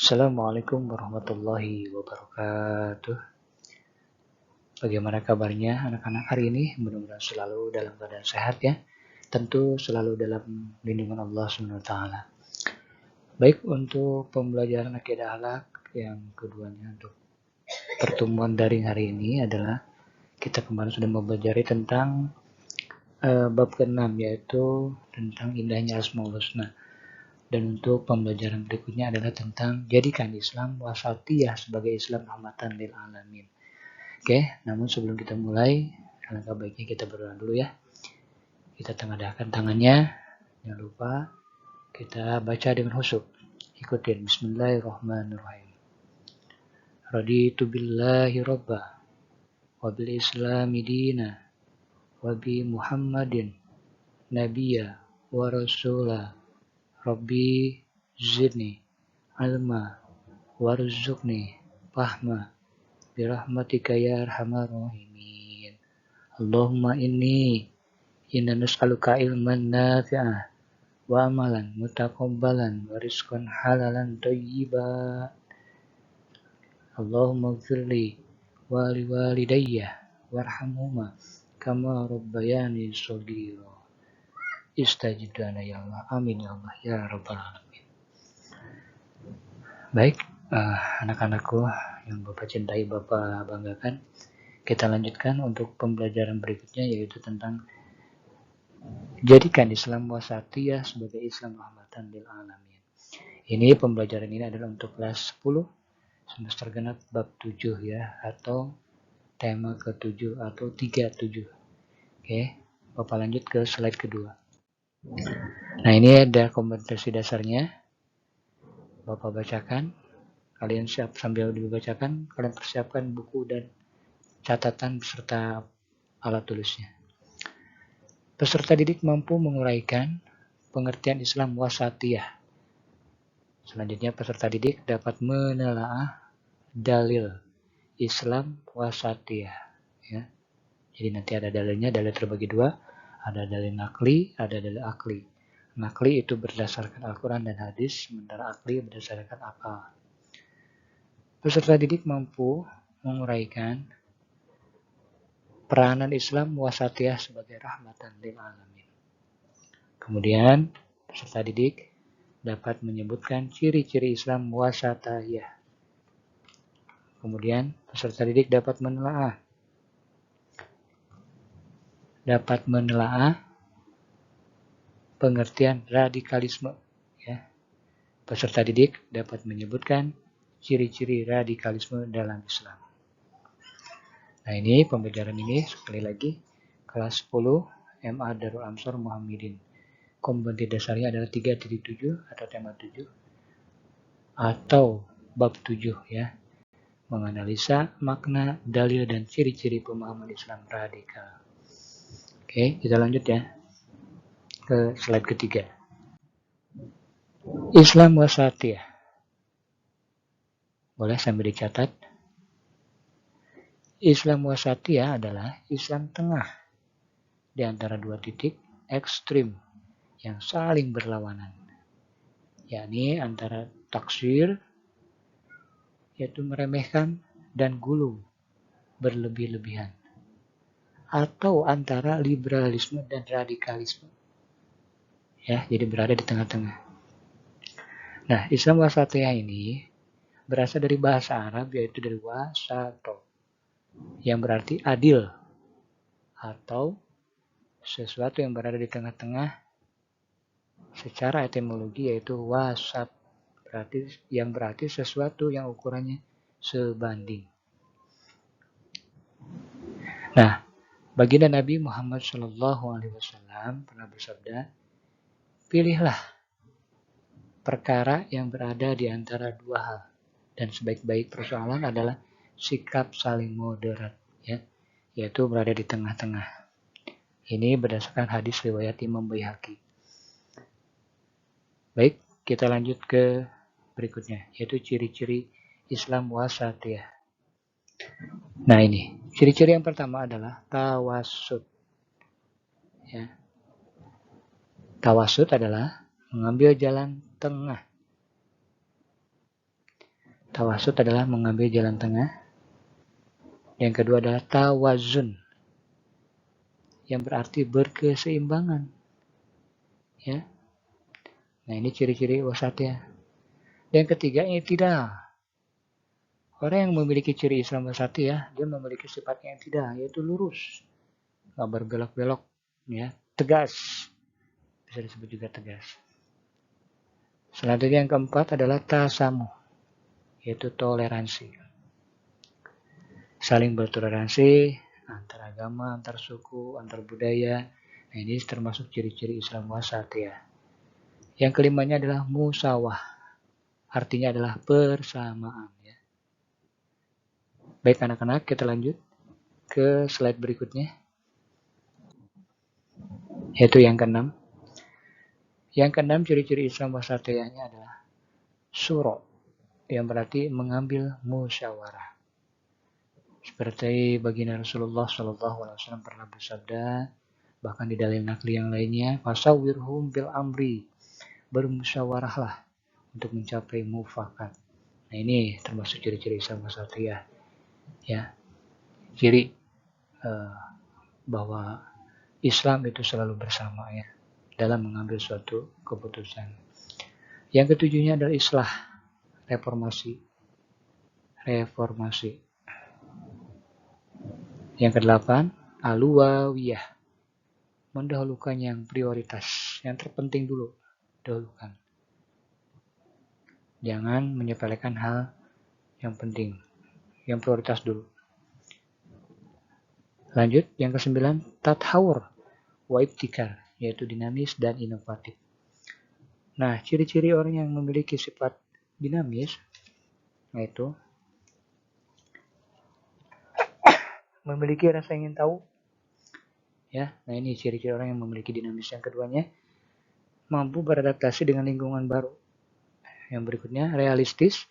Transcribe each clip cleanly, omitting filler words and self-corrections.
Assalamualaikum warahmatullahi wabarakatuh. Bagaimana kabarnya anak-anak hari ini? Mudah-mudahan selalu dalam keadaan sehat ya. Tentu selalu dalam lindungan Allah SWT. Baik, untuk pembelajaran akidah akhlak yang keduanya untuk pertemuan daring hari ini adalah kita kemarin sudah mempelajari tentang bab ke-6, yaitu tentang indahnya Asmaul Husna. Dan untuk pembelajaran berikutnya adalah tentang jadikan Islam wasatiyah sebagai Islam rahmatan lil alamin. Oke, namun sebelum kita mulai, alangkah baiknya kita berdoa dulu ya. Kita tengadahkan tangannya, jangan lupa kita baca dengan khusyuk. Ikutin, Bismillahirrahmanirrahim. Raditu billahi robba, wabil islami dina, wabi Muhammadin nabiyya wa rasulah. Rabbi zidni alma warzuqni fahma birahmatika ya arhamar rahimin. Allahumma inna nas'aluka ilman nafi'ah wa amalan mutaqabbalan wa rizqan halalan thayyiba. Allahumma ighfirli wa liwalidayya warhamhuma kama rabbayani shaghira. Istajib lana ya Allah. Amin ya Allah ya rabbal alamin. Baik, anak-anakku yang Bapak cintai, Bapak banggakan, kita lanjutkan untuk pembelajaran berikutnya, yaitu tentang jadikan Islam wasatiyah sebagai Islam rahmatan lil alamin. Ini pembelajaran ini adalah untuk kelas 10 semester genap bab 7 ya, atau tema ke-7 atau 37. Oke, Bapak lanjut ke slide kedua. Nah, ini ada kompetensi dasarnya. Bapak bacakan. Kalian siap sambil dibacakan, kalian persiapkan buku dan catatan beserta alat tulisnya. Peserta didik mampu menguraikan pengertian Islam wasatiyah. Selanjutnya, peserta didik dapat menelaah dalil Islam wasatiyah. Ya. Jadi nanti ada dalilnya, dalil terbagi dua, ada dalil nakli, ada dalil akli. Nakli itu berdasarkan Al-Quran dan hadis, sementara akli berdasarkan akal. Peserta didik mampu menguraikan peranan Islam wasatiyah sebagai rahmatan lil alamin. Kemudian, peserta didik dapat menyebutkan ciri-ciri Islam wasatiyah. Kemudian, peserta didik dapat menelaah pengertian radikalisme. Ya. Peserta didik dapat menyebutkan ciri-ciri radikalisme dalam Islam. Nah, ini pembelajaran ini sekali lagi kelas 10 MA Darul Amsar Muhammadin. Kompetensi dasarnya adalah 3.7 atau tema 7 atau bab 7 ya. Menganalisa makna, dalil dan ciri-ciri pemahaman Islam radikal. Oke, kita lanjut ya ke slide ketiga. Islam wasatiyah. Boleh sambil dicatat. Islam wasatiyah adalah Islam tengah di antara dua titik ekstrim yang saling berlawanan, yakni antara taksir, yaitu meremehkan, dan gulu, berlebih-lebihan, atau antara liberalisme dan radikalisme. Ya, jadi berada di tengah-tengah. Nah, Islam wasatiyah ini berasal dari bahasa Arab, yaitu dari wasato, yang berarti adil atau sesuatu yang berada di tengah-tengah. Secara etimologi yaitu wasat, berarti sesuatu yang ukurannya sebanding. Nah, baginda Nabi Muhammad SAW pernah bersabda, pilihlah perkara yang berada di antara dua hal, dan sebaik-baik persoalan adalah sikap saling moderat, ya, yaitu berada di tengah-tengah. Ini berdasarkan hadis riwayat Imam Baihaqi. Baik, kita lanjut ke berikutnya, yaitu ciri-ciri Islam wasatiyah. Nah, ini ciri-ciri yang pertama adalah tawassut. Ya. Tawassut adalah mengambil jalan tengah Tawasud adalah mengambil jalan tengah. Yang kedua adalah tawazun, yang berarti berkeseimbangan. Ya. Nah, ini ciri-ciri wasatiyah. Yang ketiga, i'tidal. Orang yang memiliki ciri Islam wasatiyah, dia memiliki sifat yang tidak, yaitu lurus, nggak berbelok-belok, ya, tegas. Bisa disebut juga tegas. Selanjutnya yang keempat adalah tasamuh, yaitu toleransi. Saling bertoleransi antar agama, antar suku, antar budaya. Nah, ini termasuk ciri-ciri Islam wasatiyah. Yang kelimanya adalah musawah. Artinya adalah persamaan. Ya. Baik anak-anak, kita lanjut ke slide berikutnya. Yaitu yang keenam. Yang keenam, ciri-ciri Islam wasatiyahnya adalah syuro, yang berarti mengambil musyawarah. Seperti baginda Rasulullah SAW pernah bersabda, bahkan di dalil nakli yang lainnya, fasawwirhum bil amri, bermusyawarahlah untuk mencapai mufakat. Nah, ini termasuk ciri-ciri Islam wasatiyah. Ya, ciri bahwa Islam itu selalu bersama ya dalam mengambil suatu keputusan. Yang ketujuhnya adalah islah, reformasi. Yang kedelapan, aluwawiyah, mendahulukan yang prioritas, yang terpenting dulu, dahulukan. Jangan menyepelekan hal yang penting, yang prioritas dulu. Lanjut, yang kesembilan, tathawur wa ibtikar, yaitu dinamis dan inovatif. Nah, ciri-ciri orang yang memiliki sifat dinamis, yaitu memiliki rasa ingin tahu. Ya, nah ini ciri-ciri orang yang memiliki dinamis. Yang keduanya, mampu beradaptasi dengan lingkungan baru. Yang berikutnya, realistis,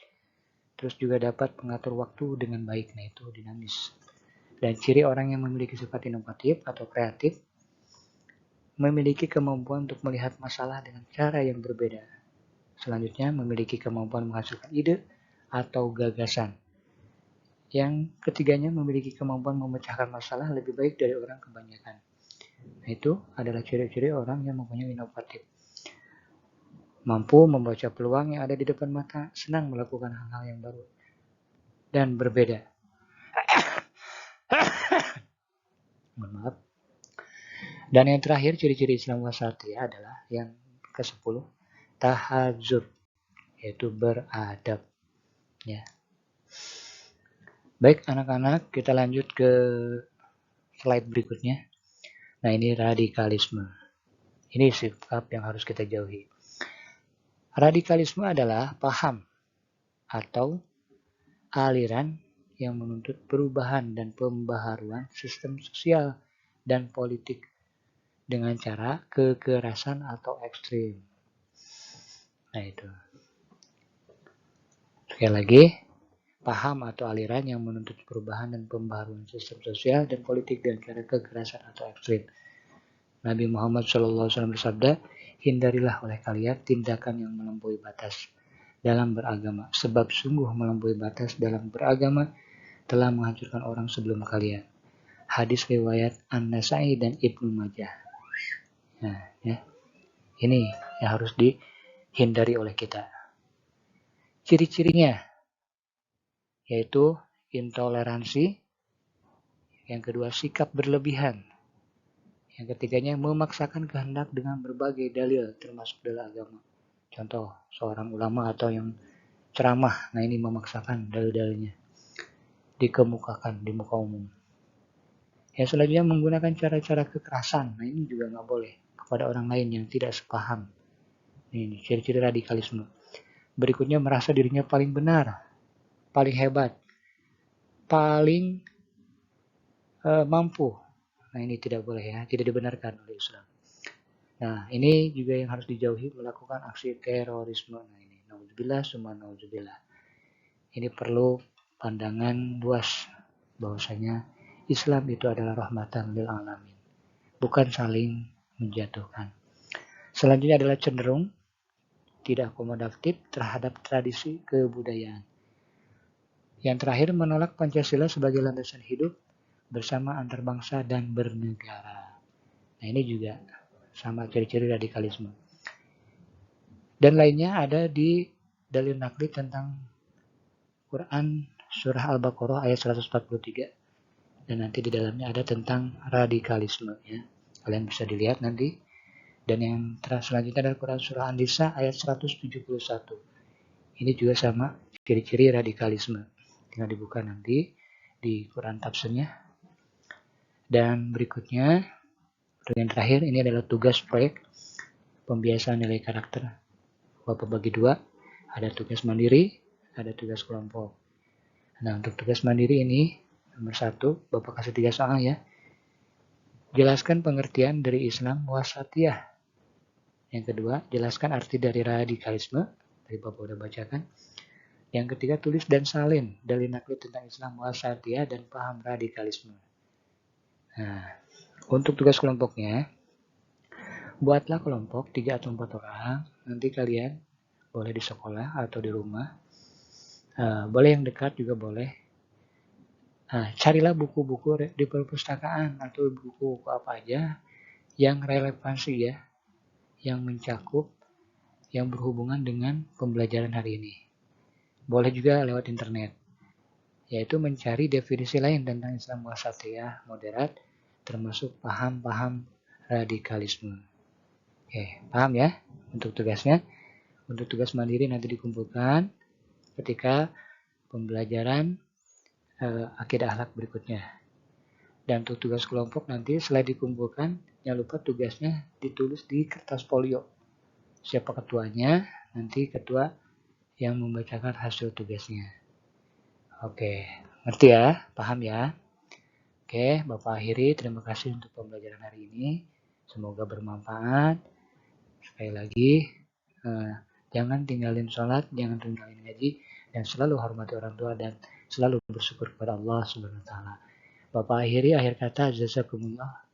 terus juga dapat mengatur waktu dengan baik. Nah, itu dinamis. Dan ciri orang yang memiliki sifat inovatif atau kreatif, memiliki kemampuan untuk melihat masalah dengan cara yang berbeda. Selanjutnya, memiliki kemampuan menghasilkan ide atau gagasan. Yang ketiganya, memiliki kemampuan memecahkan masalah lebih baik dari orang kebanyakan. Nah, itu adalah ciri-ciri orang yang mempunyai inovatif. Mampu membaca peluang yang ada di depan mata, senang melakukan hal-hal yang baru dan berbeda. Mohon maaf. Dan yang terakhir, ciri-ciri Islam wasatiyah adalah yang ke-10, tahadzub, yaitu beradab. Ya. Baik anak-anak, kita lanjut ke slide berikutnya. Nah, ini radikalisme. Ini sikap yang harus kita jauhi. Radikalisme adalah paham atau aliran yang menuntut perubahan dan pembaharuan sistem sosial dan politik dengan cara kekerasan atau ekstrim. Nah, itu. Sekali lagi, paham atau aliran yang menuntut perubahan dan pembaharuan sistem sosial dan politik dengan cara kekerasan atau ekstrim. Nabi Muhammad SAW bersabda, hindarilah oleh kalian tindakan yang melampaui batas dalam beragama, sebab sungguh melampaui batas dalam beragama telah menghancurkan orang sebelum kalian. Hadis riwayat An-Nasai dan Ibnu Majah. Nah, ya. Ini yang harus dihindari oleh kita. Ciri-cirinya yaitu intoleransi, yang kedua sikap berlebihan, yang ketiganya memaksakan kehendak dengan berbagai dalil termasuk dalil agama. Contoh, seorang ulama atau yang ceramah, nah ini memaksakan dalil-dalilnya dikemukakan di muka umum. Yang selanjutnya menggunakan cara-cara kekerasan, nah ini juga nggak boleh kepada orang lain yang tidak sepaham. Ini ciri-ciri radikalisme. Berikutnya merasa dirinya paling benar, paling hebat, paling mampu. Nah ini tidak boleh ya, tidak dibenarkan oleh Islam. Nah ini juga yang harus dijauhi, melakukan aksi terorisme. Nah ini nauzubillah summa nauzubillah. Ini perlu pandangan luas bahwasanya Islam itu adalah rahmatan lil alamin, bukan saling menjatuhkan. Selanjutnya adalah cenderung tidak akomodatif terhadap tradisi kebudayaan. Yang terakhir, menolak Pancasila sebagai landasan hidup bersama antar bangsa dan bernegara. Nah, ini juga sama ciri-ciri radikalisme. Dan lainnya ada di dalil nakli tentang Quran surah Al-Baqarah ayat 143. Dan nanti di dalamnya ada tentang radikalisme ya. Kalian bisa dilihat nanti. Dan yang selanjutnya adalah Quran surah An-Nisa ayat 171. Ini juga sama ciri-ciri radikalisme. Tinggal dibuka nanti di Quran tafsirnya. Dan berikutnya, yang terakhir ini adalah tugas proyek pembiasaan nilai karakter. Bapak bagi dua, ada tugas mandiri, ada tugas kelompok. Nah, untuk tugas mandiri ini, nomor 1, Bapak kasih 3 soal ya. Jelaskan pengertian dari Islam wasatiyah. Yang kedua, jelaskan arti dari radikalisme. Tadi Bapak udah bacakan. Yang ketiga, tulis dan salin dalil nakli tentang Islam wasatiyah dan paham radikalisme. Nah, untuk tugas kelompoknya, buatlah kelompok 3 atau 4 orang. Nanti kalian boleh di sekolah atau di rumah. Boleh yang dekat juga boleh. Nah, carilah buku-buku di perpustakaan atau buku-buku apa aja yang relevansi ya, yang mencakup, yang berhubungan dengan pembelajaran hari ini. Boleh juga lewat internet, yaitu mencari definisi lain tentang Islam wasatiyah moderat, termasuk paham-paham radikalisme. Oke, paham ya untuk tugasnya? Untuk tugas mandiri nanti dikumpulkan ketika pembelajaran akidah akhlak berikutnya. Dan untuk tugas kelompok nanti setelah dikumpulkan, jangan lupa tugasnya ditulis di kertas folio. Siapa ketuanya, nanti ketua yang membacakan hasil tugasnya. Oke, ngerti ya? Paham ya? Oke, Bapak akhiri. Terima kasih untuk pembelajaran hari ini. Semoga bermanfaat. Sekali lagi, jangan tinggalin sholat, jangan tinggalin ngaji, dan selalu hormati orang tua dan selalu bersyukur kepada Allah Subhanahu wa taala. Bapak akhiri, akhir kata, jazakumullah.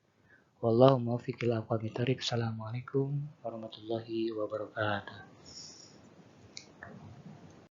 Wallahu muwaffiq ila aqwamit thoriq. Assalamualaikum warahmatullahi wabarakatuh.